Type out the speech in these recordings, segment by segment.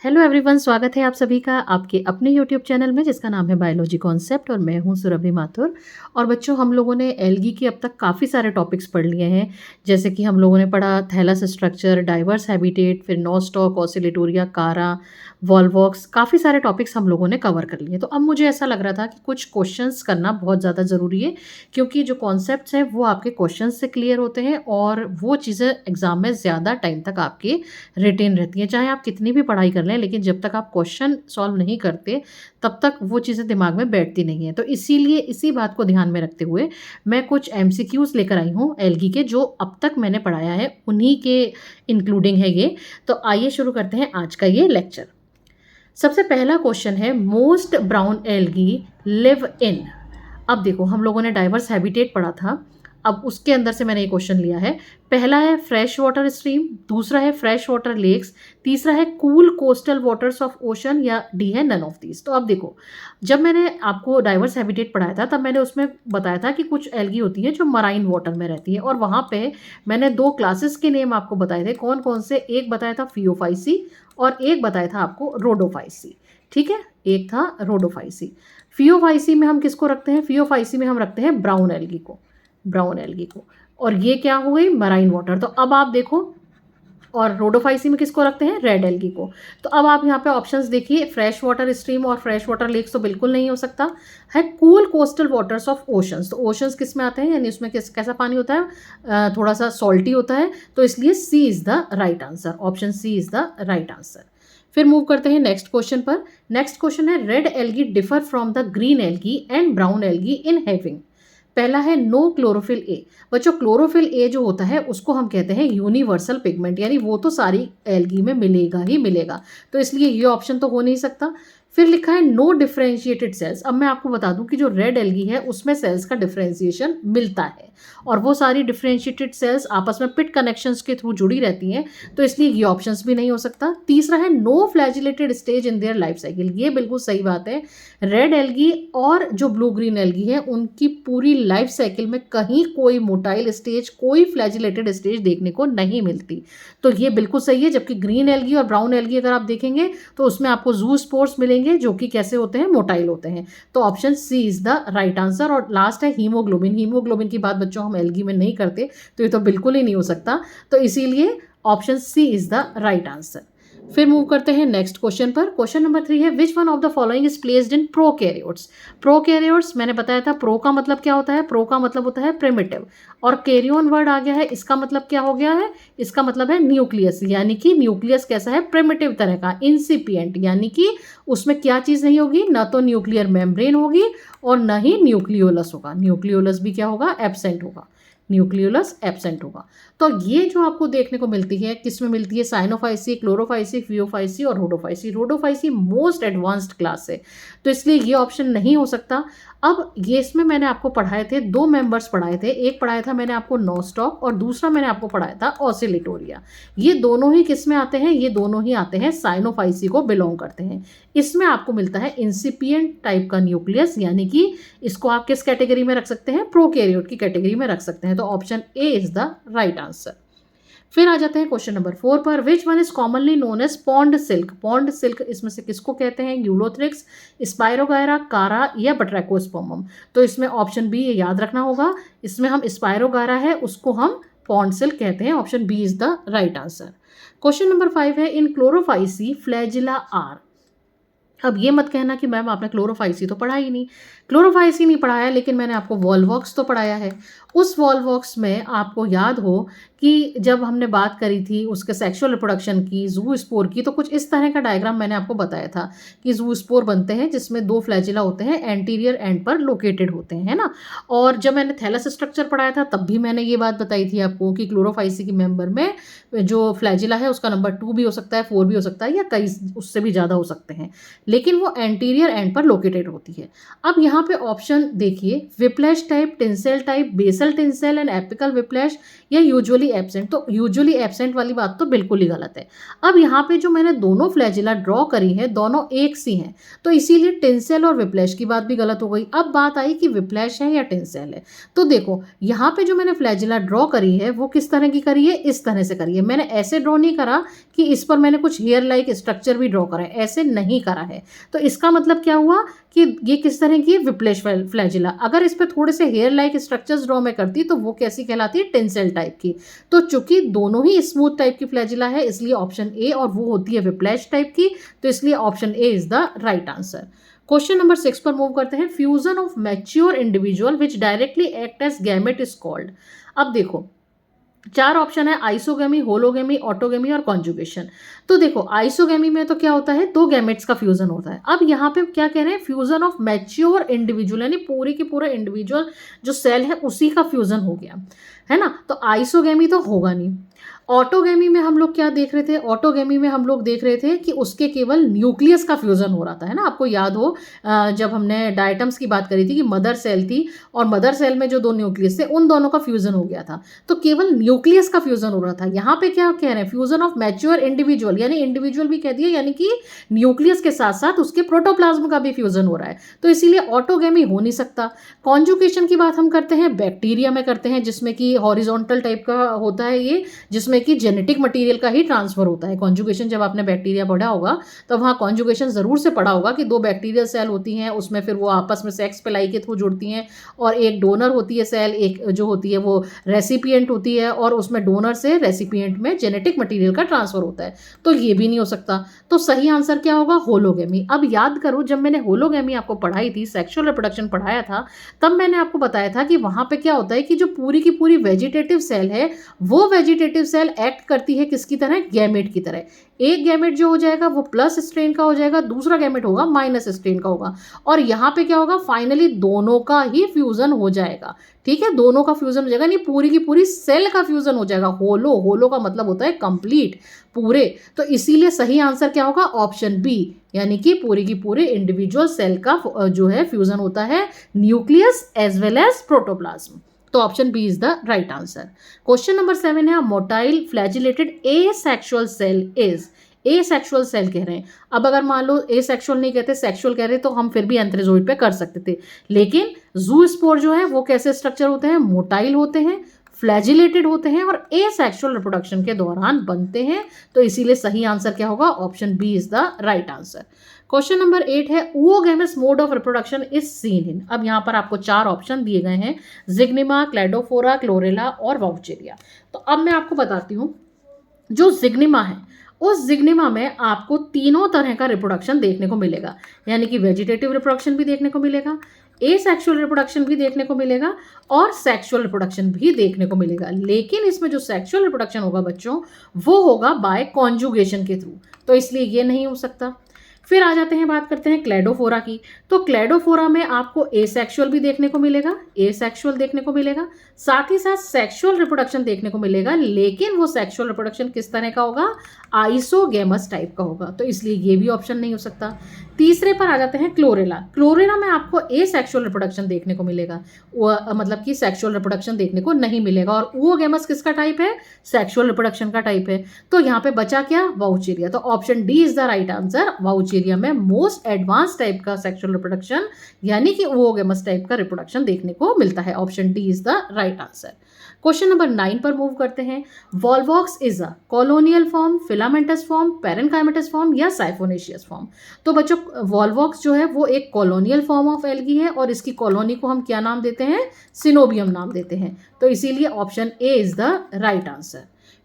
Hello everyone, स्वागत है आप सभी का आपके अपने यूट्यूब चैनल में जिसका नाम है बायोलॉजी कॉन्सेप्ट और मैं हूं सुरभि माथुर। और बच्चों, हम लोगों ने एल्गी के अब तक काफ़ी सारे टॉपिक्स पढ़ लिए हैं। जैसे कि हम लोगों ने पढ़ा थैलस स्ट्रक्चर, डाइवर्स हैबिटेट, फिर नोस्टॉक, ऑसिलेटोरिया, कारा, वॉल्वॉक्स, काफ़ी सारे टॉपिक्स हम लोगों ने कवर कर लिए। तो अब मुझे ऐसा लग रहा था कि कुछ क्वेश्चंस करना बहुत ज़्यादा ज़रूरी है, क्योंकि जो कॉन्सेप्ट्स हैं वो आपके क्वेश्चन से क्लियर होते हैं और वो चीज़ें एग्जाम में ज़्यादा टाइम तक आपके रिटेन रहती हैं। चाहे आप कितनी भी पढ़ाई कर लें, लेकिन जब तक आप क्वेश्चन सॉल्व नहीं करते तब तक वो चीज़ें दिमाग में बैठती नहीं हैं। तो इसीलिए इसी बात को ध्यान में रखते हुए मैं कुछ एमसीक्यूज़ लेकर आई हूँ एल्गी के, जो अब तक मैंने पढ़ाया है उन्हीं के इंक्लूडिंग है ये। तो आइए शुरू करते हैं आज का ये लेक्चर। सबसे पहला क्वेश्चन है, most brown algae live in. अब देखो, हम लोगों ने डाइवर्स हैबिटेट पढ़ा था, अब उसके अंदर से मैंने ये क्वेश्चन लिया है। पहला है फ्रेश वाटर स्ट्रीम, दूसरा है फ्रेश वाटर लेक्स, तीसरा है cool coastal waters of ocean, या डी है नन ऑफ दीज। तो अब देखो, जब मैंने आपको डाइवर्स हैबिटेट पढ़ाया था तब मैंने उसमें बताया था कि कुछ एल्गी होती है जो मराइन वाटर में रहती है, और वहाँ पे मैंने दो क्लासेस के नेम आपको बताए थे। कौन कौन से? एक बताया था फियोफाइसी और एक बताया था आपको रोडोफाइसी। ठीक है, एक था रोडोफाइसी। फियोफाइसी में हम किसको रखते हैं? फियोफाइसी में हम रखते हैं ब्राउन एल्गी को, ब्राउन एल्गी को। और ये क्या हो गई? Marine water. तो अब आप देखो, और रोडोफाइसी में किसको रखते हैं? रेड एल्गी को। तो अब आप यहाँ पे ऑप्शंस देखिए, फ्रेश वाटर स्ट्रीम और फ्रेश वाटर लेक्स तो बिल्कुल नहीं हो सकता है। Cool coastal waters of oceans, तो ओशंस किस में आते हैं, यानी उसमें कैसा पानी होता है? थोड़ा सा सॉल्टी होता है, तो इसलिए C is the right answer, option C is the right answer. फिर मूव करते हैं नेक्स्ट क्वेश्चन पर। नेक्स्ट क्वेश्चन है, red algae differ from the green algae and brown algae in having. पहला है नो क्लोरोफिल ए। बच्चों, chlorophyll A जो होता है उसको हम कहते हैं यूनिवर्सल पिगमेंट, यानी वो तो सारी एल्गी में मिलेगा ही मिलेगा, तो इसलिए ये ऑप्शन तो हो नहीं सकता। फिर लिखा है नो डिफरेंशिएटेड सेल्स। अब मैं आपको बता दूं कि जो रेड एल्गी है उसमें सेल्स का डिफरेंशिएशन मिलता है, और वो सारी डिफरेंशिएटेड सेल्स आपस में पिट कनेक्शंस के थ्रू जुड़ी रहती हैं, तो इसलिए ये ऑप्शंस भी नहीं हो सकता। तीसरा है no flagellated stage in their life cycle. ये बिल्कुल सही बात है। रेड एल्गी और जो ब्लू ग्रीन एल्गी है उनकी पूरी लाइफ साइकिल में कहीं कोई मोटाइल स्टेज, कोई फ्लैजिलेटेड स्टेज देखने को नहीं मिलती, तो ये बिल्कुल सही है। जबकि ग्रीन एल्गी और ब्राउन एल्गी अगर आप देखेंगे तो उसमें आपको जू स्पोर्स मिलेंगे जो कि कैसे होते हैं? मोटाइल होते हैं। तो option C is the right answer. और लास्ट है हीमोग्लोबिन। हीमोग्लोबिन की बात बच्चों हम एल्गी में नहीं करते, तो ये तो बिल्कुल ही नहीं हो सकता, तो इसीलिए option C is the right answer. फिर मूव करते हैं नेक्स्ट क्वेश्चन पर। क्वेश्चन नंबर 3 है, which one of the following is placed in prokaryotes. Prokaryotes मैंने बताया था, प्रो का मतलब क्या होता है? प्रो का मतलब होता है प्रिमिटिव, और कैरियन वर्ड आ गया है, इसका मतलब क्या हो गया है? इसका मतलब है न्यूक्लियस, यानी कि न्यूक्लियस कैसा है? प्रिमिटिव तरह का, इंसिपिएंट, यानी कि उसमें क्या चीज़ नहीं होगी? ना तो न्यूक्लियर मेम्ब्रेन होगी और न ही न्यूक्लियोलस होगा। न्यूक्लियोलस भी क्या होगा? एब्सेंट होगा, न्यूक्लियोलस एब्सेंट होगा। तो ये जो आपको देखने को मिलती है, किस में मिलती है? साइनोफाइसी, क्लोरोफाइसी, फियोफाइसी और Rhodophyceae. Rhodophyceae most advanced class है, तो इसलिए ये ऑप्शन नहीं हो सकता। अब ये इसमें मैंने आपको पढ़ाए थे, दो मेंबर्स पढ़ाए थे। एक पढ़ाया था मैंने आपको नोस्टॉक और दूसरा मैंने आपको पढ़ाया था ऑसिलेटोरिया। ये दोनों ही किस में आते हैं? ये दोनों ही आते हैं साइनोफाइसी को बिलोंग करते हैं। इसमें आपको मिलता है इंसिपिएंट टाइप का न्यूक्लियस, यानी कि इसको आप किस कैटेगरी में रख सकते हैं? प्रोकैरियोट की कैटेगरी में रख सकते हैं। तो option A is the right answer. फिर आ जाते हैं क्वेश्चन नंबर 4 पर। Which one is commonly known as pond silk. Pond silk इसमें से किसको कहते हैं? यूलोथ्रिक्स, स्पायरोगायरा, कारा या बट्रैकोस्पर्मम। तो इसमें ऑप्शन बी ये याद रखना होगा, इसमें हम स्पायरोगायरा है उसको हम पॉन्ड सिल्क कहते हैं। Option B is the right answer. Question number 5 है, इन क्लोरोफाइसी फ्लैजिला आर। अब ये मत कहना कि मैम आपने क्लोरोफाइसी तो पढ़ा ही नहीं। क्लोरोफाइसी नहीं पढ़ाया, लेकिन मैंने आपको वॉल्वॉक्स तो पढ़ाया है। उस वॉल्वॉक्स में आपको याद हो कि जब हमने बात करी थी उसके सेक्सुअल रिप्रोडक्शन की, जू स्पोर की, तो कुछ इस तरह का डायग्राम मैंने आपको बताया था कि जू स्पोर बनते हैं जिसमें दो फ्लैजिला होते हैं, एंटीरियर एंड पर लोकेटेड होते हैं, है ना। और जब मैंने थैलस स्ट्रक्चर पढ़ाया था तब भी मैंने ये बात बताई थी आपको कि क्लोरोफाइसी की मेंबर में जो फ्लैजिला है उसका नंबर 2 भी हो सकता है, 4 भी हो सकता है, या कई उससे भी ज़्यादा हो सकते हैं। लेकिन वो एंटीरियर एंड पर लोकेटेड होती है। अब यहाँ पे ऑप्शन देखिए, whiplash type, tinsel type, basal tinsel and apical whiplash या यूजुअली एब्सेंट। तो यूजुअली एब्सेंट वाली बात तो बिल्कुल ही गलत है। अब यहाँ पे जो मैंने दोनों फ्लैजिला ड्रॉ करी है दोनों एक सी हैं, तो इसीलिए टिंसेल और विप्लैश की बात भी गलत हो गई। अब बात आई कि विप्लैश है या टिंसेल है। तो देखो यहाँ पे जो मैंने फ्लैजिला ड्रॉ करी है वो किस तरह की करी है, इस तरह से करी है। मैंने ऐसे ड्रॉ नहीं करा कि इस पर मैंने कुछ हेयर लाइक स्ट्रक्चर भी ड्रॉ करा है, ऐसे नहीं करा है। तो इसका मतलब क्या हुआ कि ये किस तरह की है, विप्लैश फ्लैजिला। अगर इस पर थोड़े से हेयर लाइक स्ट्रक्चर्स ड्रॉ में करती तो वो कैसी कहलाती है, टिंसेल टाइप की। तो चूंकि दोनों ही स्मूथ टाइप की फ्लैजिला है इसलिए ऑप्शन ए, और वो होती है विप्लैश टाइप की, तो इसलिए option A is the right answer. Question number 6 पर मूव करते हैं। Fusion of mature individual which directly act as gamete is called. अब देखो 4 ऑप्शन है, आइसोगेमी, होलोगेमी, ऑटोगेमी और कॉन्जुगेशन। तो देखो आइसोगेमी में तो क्या होता है, 2 गैमेट्स का फ्यूजन होता है। अब यहाँ पे क्या कह रहे हैं, फ्यूजन ऑफ मैच्योर इंडिविजुअल, यानी पूरी की पूरा इंडिविजुअल जो सेल है उसी का फ्यूजन हो गया है ना। तो आइसोगेमी तो होगा नहीं। ऑटोगेमी में हम लोग क्या देख रहे थे, ऑटोगेमी में हम लोग देख रहे थे कि उसके केवल न्यूक्लियस का फ्यूजन हो रहा था, है ना। आपको याद हो जब हमने डायटम्स की बात करी थी कि मदर सेल थी और मदर सेल में जो 2 न्यूक्लियस थे उन दोनों का फ्यूजन हो गया था, तो केवल न्यूक्लियस का फ्यूजन हो रहा था। यहाँ पे क्या कह रहे हैं, फ्यूजन ऑफ मैच्योर इंडिविजुअल, यानी इंडिविजुअल भी कह दिया, यानी कि न्यूक्लियस के साथ साथ उसके प्रोटोप्लाज्म का भी फ्यूजन हो रहा है, तो इसीलिए ऑटोगेमी हो नहीं सकता। कॉन्जुगेशन की बात हम करते हैं बैक्टीरिया में करते हैं, जिसमें कि हॉरिजॉन्टल टाइप का होता है ये, जिसमें कि जेनेटिक मटेरियल का ही ट्रांसफर होता है। कॉन्जुगेशन जब आपने बैक्टीरिया पढ़ा होगा तो वहाँ कॉन्जुगेशन जरूर से पढ़ा होगा कि 2 बैक्टीरियल सेल होती हैं, उसमें फिर वो आपस में सेक्स पिलाई के थ्रू जुड़ती हैं, और एक डोनर होती है सेल, एक जो होती है वो रेसिपिएंट होती है, और उसमें डोनर से रेसिपिएंट में जेनेटिक मटेरियल का ट्रांसफर होता है, तो ये भी नहीं हो सकता। तो सही आंसर क्या होगा, होलोगेमी। अब याद करो जब मैंने होलोगेमी आपको पढ़ाई थी, सेक्सुअल रिप्रोडक्शन पढ़ाया था, तब मैंने आपको बताया था कि वहां पे क्या होता है कि जो पूरी की पूरी वेजिटेटिव सेल है वो वेजिटेटिव सेल एक्ट करती है किसकी तरह, गैमेट की तरह। एक गैमेट जो हो जाएगा वो प्लस स्ट्रेन का हो जाएगा, दूसरा गैमेट होगा माइनस स्ट्रेन का होगा, और यहाँ पे क्या होगा, फाइनली दोनों का ही फ्यूजन हो जाएगा। ठीक है, दोनों का फ्यूजन हो जाएगा, नहीं पूरी की पूरी सेल का फ्यूजन हो जाएगा। होलो, होलो का मतलब होता है कंप्लीट, पूरे। तो इसीलिए सही आंसर क्या होगा, ऑप्शन बी, यानी कि पूरी की पूरी इंडिविजुअल सेल का जो है फ्यूजन होता है nucleus as well as protoplasm. तो option B is the right answer. Question number 7 है, motile flagellated asexual cell is. Asexual cell कह रहे हैं। अब अगर मान लो एसेक्सुअल नहीं कहते, सेक्सुअल कह रहे तो हम फिर भी एंथ्रेजोइड पे कर सकते थे, लेकिन ज़ूस्पोर जो है वो कैसे स्ट्रक्चर होते हैं, मोटाइल होते हैं, फ्लैजिलेटेड होते हैं और एसेक्सुअल रिप्रोडक्शन के दौरान बनते हैं। तो इसीलिए सही आंसर क्या होगा, option B is the right answer. Question number 8 है, oogamous mode of reproduction is seen in. अब यहाँ पर आपको 4 ऑप्शन दिए गए हैं, जिग्निमा, क्लेडोफोरा, क्लोरेला और वाउचेरिया। तो अब मैं आपको बताती हूँ, जो जिग्निमा है उस जिग्निमा में आपको तीनों तरह का रिप्रोडक्शन देखने को मिलेगा, यानी कि वेजिटेटिव रिप्रोडक्शन भी देखने को मिलेगा, एसेक्सुअल रिप्रोडक्शन भी देखने को मिलेगा और सेक्सुअल रिप्रोडक्शन भी देखने को मिलेगा। लेकिन इसमें जो सेक्सुअल रिप्रोडक्शन होगा बच्चों, वो होगा बाय कॉन्जुगेशन के थ्रू, तो इसलिए ये नहीं हो सकता। फिर आ जाते हैं, बात करते हैं क्लेडोफोरा की। तो क्लेडोफोरा में आपको एसेक्सुअल भी देखने को मिलेगा, एसेक्सुअल देखने को मिलेगा, साथ ही साथ सेक्सुअल रिप्रोडक्शन देखने को मिलेगा, लेकिन वो सेक्सुअल रिप्रोडक्शन किस तरह का होगा, आइसोगेमस टाइप का होगा, तो इसलिए ये भी ऑप्शन नहीं हो सकता। तीसरे पर आ जाते हैं क्लोरेला। क्लोरेला में आपको एसेक्सुअल रिप्रोडक्शन देखने को मिलेगा, मतलब कि सेक्सुअल रिप्रोडक्शन देखने को नहीं मिलेगा, और oogamous किसका टाइप है, सेक्सुअल रिप्रोडक्शन का टाइप है। तो यहाँ पे बचा क्या, वाउचेरिया। तो option D is the right answer. Vaucheria में मोस्ट एडवांस टाइप का सेक्सुअल रिप्रोडक्शन, यानी कि oogamous टाइप का रिप्रोडक्शन देखने को मिलता है। Option D is the right answer. Question number 9 पर मूव करते हैं। Volvox is a colonial form, filamentous form, parenchymatous form या साइफोनेशियस फॉर्म। तो बच्चों वॉल्वॉक्स जो है वो एक कॉलोनियल फॉर्म ऑफ एल्गी है, और इसकी कॉलोनी को हम क्या नाम देते हैं, सिनोबियम नाम देते हैं। तो इसीलिए option A is the right answer.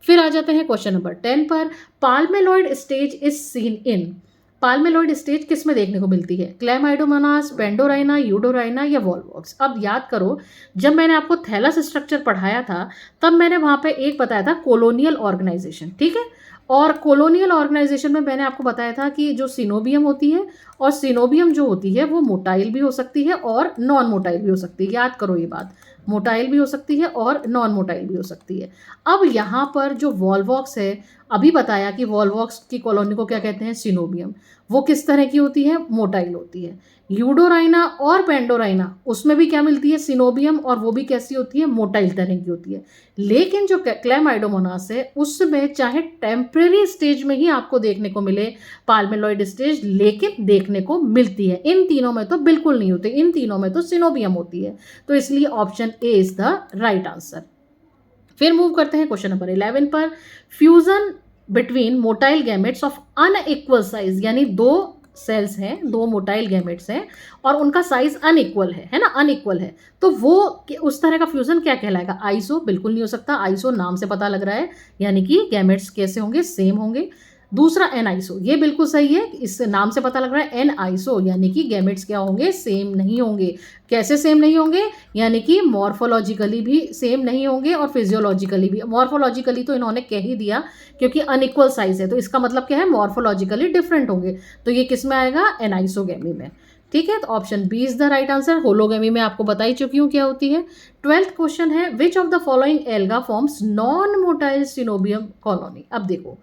फिर आ जाते हैं क्वेश्चन नंबर 10 पर। Palmelloid stage is seen in. Palmelloid stage किस में देखने को मिलती है, क्लैमाइडोमोनास, पेंडोराइना, यूडोराइना या वॉल्वॉक्स। अब याद करो जब मैंने आपको थैलस स्ट्रक्चर पढ़ाया था तब मैंने वहां पे एक बताया था कोलोनियल ऑर्गेनाइजेशन, ठीक है। और कोलोनियल ऑर्गेनाइजेशन में मैंने आपको बताया था कि जो सिनोबियम होती है, और सिनोबियम जो होती है वो मोटाइल भी हो सकती है और नॉन मोटाइल भी हो सकती है। याद करो ये बात, मोटाइल भी हो सकती है और नॉन मोटाइल भी हो सकती है। अब यहाँ पर जो वॉल्वॉक्स है अभी बताया कि वॉल्वॉक्स की कॉलोनी को क्या कहते हैं, सिनोबियम। वो किस तरह की होती है, मोटाइल होती है। यूडोराइना और पेंडोराइना उसमें भी क्या मिलती है, सिनोबियम, और वो भी कैसी होती है, मोटाइल तरह की होती है। लेकिन जो क्लेमाइडोमोनास है उसमें चाहे टेम्परेरी स्टेज में ही आपको देखने को मिले पाल्मेलॉइड स्टेज, लेकिन देखने को मिलती है। इन तीनों में तो बिल्कुल नहीं होती, इन तीनों में तो सिनोबियम होती है। तो इसलिए option A is the right answer. फिर मूव करते हैं क्वेश्चन नंबर 11 पर। Fusion between motile gametes of unequal size, यानी दो सेल्स हैं, दो मोटाइल गैमेट्स हैं और उनका साइज अनइक्वल है ना, अनइक्वल है, तो वो उस तरह का फ्यूजन क्या कहलाएगा, आइसो। बिल्कुल नहीं हो सकता, आइसो नाम से पता लग रहा है, यानी कि गैमेट्स कैसे होंगे, सेम होंगे। दूसरा एन आइसो, ये बिल्कुल सही है, इस नाम से पता लग रहा है एन आइसो, यानी कि गैमेट्स क्या होंगे, सेम नहीं होंगे। कैसे सेम नहीं होंगे, यानी कि मॉर्फोलॉजिकली भी सेम नहीं होंगे और फिजियोलॉजिकली भी। मॉर्फोलॉजिकली तो इन्होंने कह ही दिया क्योंकि अनइक्वल साइज है, तो इसका मतलब क्या है, मॉर्फोलॉजिकली डिफरेंट होंगे। तो ये किस में आएगा, एनाइसोगेमी में। ठीक है, तो option B is the right answer. Hologamy में आपको बता ही चुकी हूँ क्या होती है। 12th क्वेश्चन है, which of the following alga forms non motile coenobium colony. अब देखो,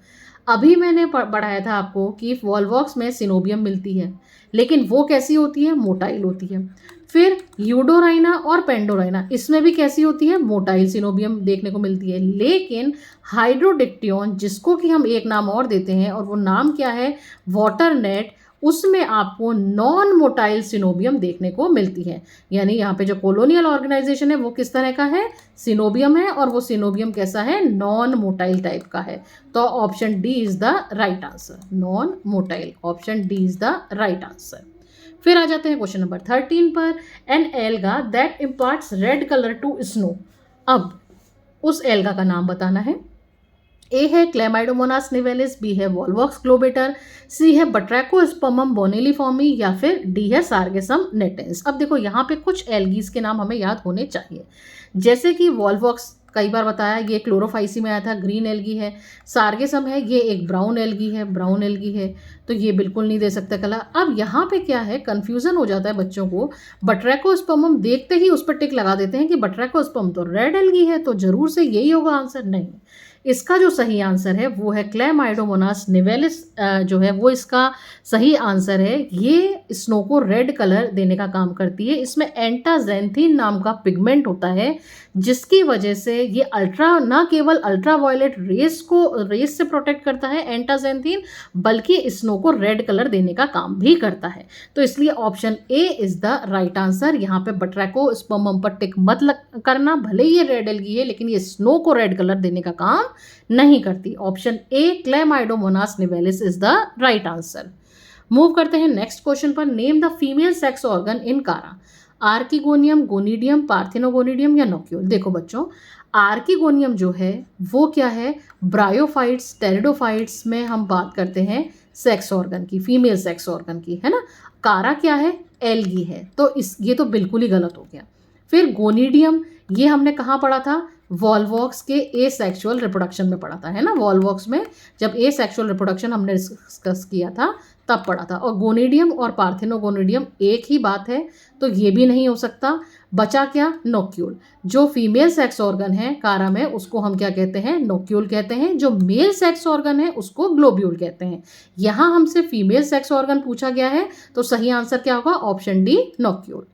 अभी मैंने पढ़ाया था आपको कि वॉल्वॉक्स में सिनोबियम मिलती है, लेकिन वो कैसी होती है, मोटाइल होती है। फिर यूडोराइना और पेंडोराइना, इसमें भी कैसी होती है, मोटाइल सिनोबियम देखने को मिलती है। लेकिन हाइड्रोडिक्टियन, जिसको कि हम एक नाम और देते हैं, और वो नाम क्या है, वाटर नेट, उसमें आपको नॉन मोटाइल सिनोबियम देखने को मिलती है। यानी यहाँ पे जो कॉलोनियल ऑर्गेनाइजेशन है वो किस तरह का है, सिनोबियम है, और वो सिनोबियम कैसा है, नॉन मोटाइल टाइप का है। तो option D is the right answer, non motile, option D is the right answer. फिर आ जाते हैं क्वेश्चन नंबर 13 पर। An alga that imparts red colour to snow. अब उस एल्गा का नाम बताना है। ए है क्लेमाइडोमोनास निवेलिस, बी है वॉल्वॉक्स ग्लोबेटर, सी है बट्रैकोस्पर्मम बोनेलिफॉर्मी, या फिर डी है सार्गेसम नेटेंस। अब देखो, यहाँ पे कुछ एल्गीज के नाम हमें याद होने चाहिए, जैसे कि वॉल्वॉक्स कई बार बताया, ये क्लोरोफाइसी में आया था, ग्रीन एल्गी है। सार्गेसम है, ये एक ब्राउन एल्गी है, ब्राउन एल्गी है, तो ये बिल्कुल नहीं दे सकता कला। अब यहाँ पे क्या है, कंफ्यूजन हो जाता है बच्चों को। बट्रैकोस्पर्मम देखते ही उस पर टिक लगा देते हैं कि बट्रैकोस्पर्म तो रेड एल्गी है, तो जरूर से यही होगा आंसर। नहीं, इसका जो सही आंसर है वो है क्लेमाइडोमोनास निवेलिस, जो है वो इसका सही आंसर है। ये स्नो को रेड कलर देने का काम करती है। इसमें एंटाजेंथिन नाम का पिगमेंट होता है, जिसकी वजह से ये न केवल अल्ट्रावायलेट रेस से प्रोटेक्ट करता है एंटाजेंथिन, बल्कि स्नो को रेड कलर देने का काम भी करता है। तो इसलिए option A is the right answer. यहाँ पे बट्रैकोस्पर्मम पर टिक मत करना, भले ही ये रेड एल्गी है, लेकिन ये स्नो को रेड कलर देने का काम नहीं करती। Option A Chlamydomonas nivalis is the right answer. Move करते हैं नेक्स्ट क्वेश्चन पर। Name the female sex organ in Chara. Archegonium, गोनिडियम, पार्थिनोगोनिडियम या नोक्यूल। देखो बच्चों, आर्किगोनियम जो है वो क्या है, ब्रायोफाइट्स, टेरिडोफाइट्स में हम बात करते हैं सेक्स ऑर्गन की, फीमेल सेक्स ऑर्गन की, है ना। कारा क्या है, एल्गी है, तो ये तो बिल्कुल ही गलत हो गया। फिर गोनिडियम, ये हमने कहाँ पढ़ा था, वॉल्वॉक्स के ए सेक्शुअल रिप्रोडक्शन में पढ़ा था, है ना। वॉल्वॉक्स में जब ए सेक्शुअल रिप्रोडक्शन हमने डिस्कस किया था तब पढ़ा था। और गोनिडियम और पार्थिनोगोनिडियम एक ही बात है, तो ये भी नहीं हो सकता। बचा क्या, नोक्यूल। जो फीमेल सेक्स ऑर्गन है कारा में, उसको हम क्या कहते हैं, नोक्यूल कहते हैं। जो मेल सेक्स ऑर्गन है उसको ग्लोब्यूल कहते हैं। यहाँ हमसे फीमेल सेक्स ऑर्गन पूछा गया है, तो सही आंसर क्या होगा, ऑप्शन डी, नोक्यूल।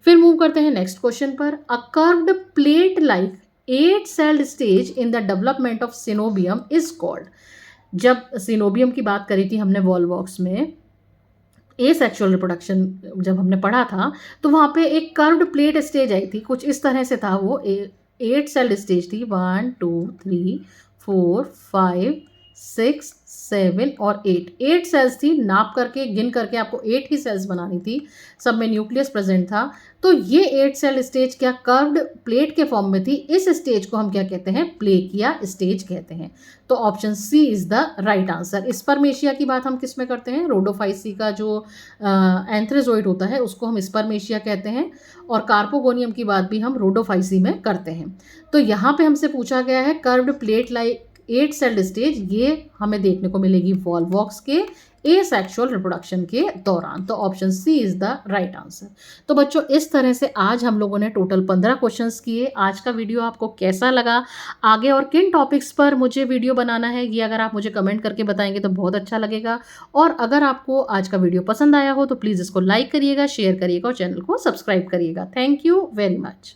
फिर मूव करते हैं नेक्स्ट क्वेश्चन पर। A curved plate like 8 sailed stage in the development of coenobium is called. जब सिनोबियम की बात करी थी हमने वॉल्वॉक्स में, ए सेक्शुअल रिप्रोडक्शन जब हमने पढ़ा था, तो वहाँ पे एक कर्व्ड प्लेट स्टेज आई थी, कुछ इस तरह से था वो। 8 सेल्ड स्टेज थी, 1 2 3 4 5 6 7 और 8 सेल्स थी। नाप करके गिन करके आपको 8 ही सेल्स बनानी थी, सब में न्यूक्लियस प्रेजेंट था। तो ये 8 सेल स्टेज क्या कर्व्ड प्लेट के फॉर्म में थी। इस स्टेज को हम क्या कहते हैं, प्लेकिया स्टेज कहते हैं। तो option C is the right answer. Spermatia की बात हम किस में करते हैं, रोडोफाइसी का जो एंथ्रेजोइड होता है उसको हम स्पर्मेशिया कहते हैं, और कार्पोगोनियम की बात भी हम रोडोफाइसी में करते हैं। तो यहाँ पे हमसे पूछा गया है curved plate like 8 sailed stage ये हमें देखने को मिलेगी वॉल्वॉक्स के एसेक्सुअल रिप्रोडक्शन के दौरान। तो option C is the right answer. तो बच्चों इस तरह से आज हम लोगों ने टोटल 15 क्वेश्चंस किए। आज का वीडियो आपको कैसा लगा, आगे और किन टॉपिक्स पर मुझे वीडियो बनाना है, ये अगर आप मुझे कमेंट करके बताएंगे तो बहुत अच्छा लगेगा। और अगर आपको आज का वीडियो पसंद आया हो तो प्लीज़ इसको लाइक करिएगा, शेयर करिएगा और चैनल को सब्सक्राइब करिएगा। Thank you very much.